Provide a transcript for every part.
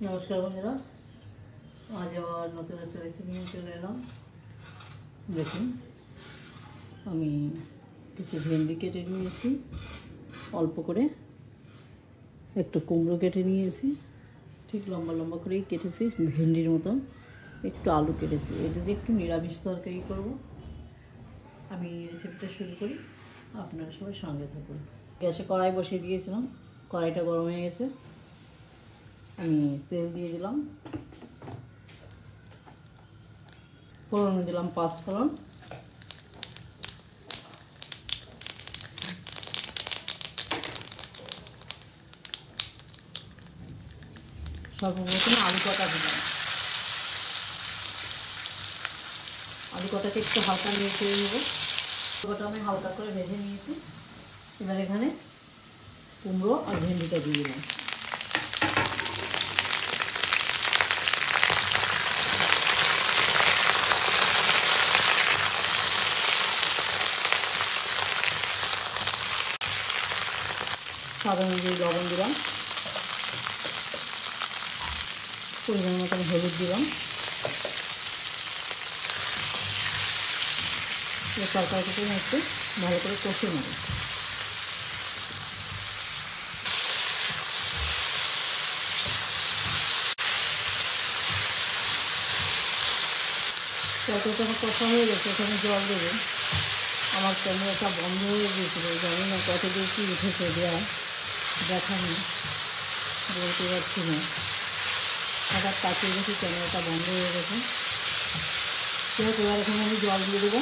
নমস্কার বন্ধুরা, আজ আবার নতুন একটা রেসিপি নিয়ে চলে এলাম। দেখুন, আমি কিছু ভেন্ডি কেটে নিয়েছি, অল্প করে একটু কুমড়ো কেটে নিয়েছি, ঠিক লম্বা লম্বা করেই কেটেছি ভেন্ডির মতন। একটু আলু কেটেছি, এটা দিয়ে একটু নিরামিষ তরকারি করব। আমি রেসিপিটা শুরু করি, আপনারা সবাই সঙ্গে থাকুন। গ্যাসে কড়াই বসিয়ে দিয়েছিলাম, কড়াইটা গরম হয়ে গেছে। আমি তেল দিয়ে দিলাম, ফোড়নে দিলাম 5 ফোড়ন, সর্বপ্রথমে আলু কটা দিলাম। আলু কটাকে একটু হালকা নেড়ে নেব। কটা আমি হালকা করে ভেজে নিয়েছি। এবার এখানে কুমড়ো আর ভেন্ডিটা দিয়ে দিলাম। স্বাদ অনুযায়ী লবণ দিলাম, পরিমাণ মতন হলুদ দিলাম। তরকারিটাকে একটু ভালো করে কষে নেব। তরকারিটা কষা হয়ে গেছে, এখানে জল দেবে। আমার ক্যামেরাটা বন্ধ হয়ে গিয়েছিল, জানি না কত দূর কি উঠেছে দেখানি, বলতে পারছি না। হঠাৎ তাকিয়ে দেখি ক্যামেরাটা বন্ধ হয়ে গেছে। এবার এখানে আমি জল দিয়ে দেবো।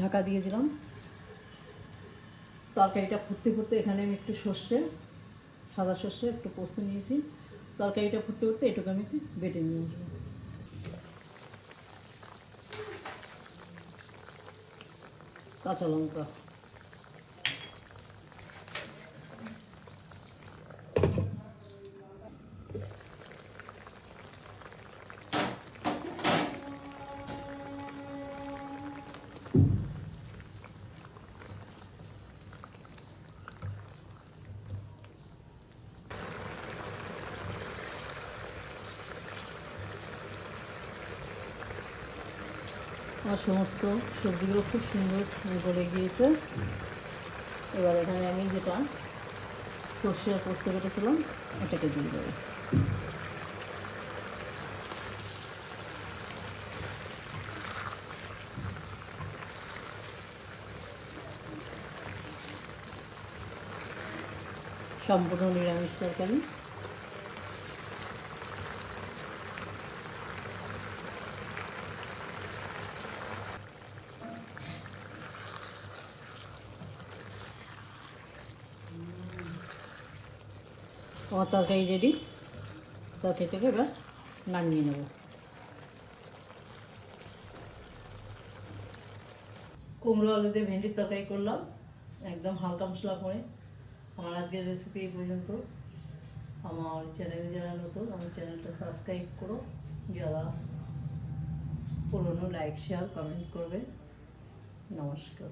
ঢাকা দিয়ে দিলাম। তরকারিটা ফুটতে ফুটতে এখানে আমি একটু সাদা সর্ষে একটু পোস্ত নিয়েছি। তরকারিটা ফুটতে ফুটতে এটুকু আমি একটু বেটে নিয়ে আসবো। কাঁচা লঙ্কা, আর সমস্ত সবজিগুলো খুব সুন্দর গলে গিয়েছে। এবার এখানে আমি যেটা সর্ষে আর পোস্ত কেটেছিলাম এটাকে দিয়ে দেবো। সম্পূর্ণ নিরামিষ তরকারি। আমার তরকারি রেডি। তরকারিটাকে এবার নামিয়ে নেব। কুমড়ো আলু দিয়ে ভেন্ডির তরকারি করলাম, একদম হালকা মশলা করে। আমার আজকের রেসিপি এই পর্যন্ত। আমার চ্যানেলে যারা নতুন, আমার চ্যানেলটা সাবস্ক্রাইব করো। যারা পুরনো, লাইক শেয়ার কমেন্ট করবে। নমস্কার।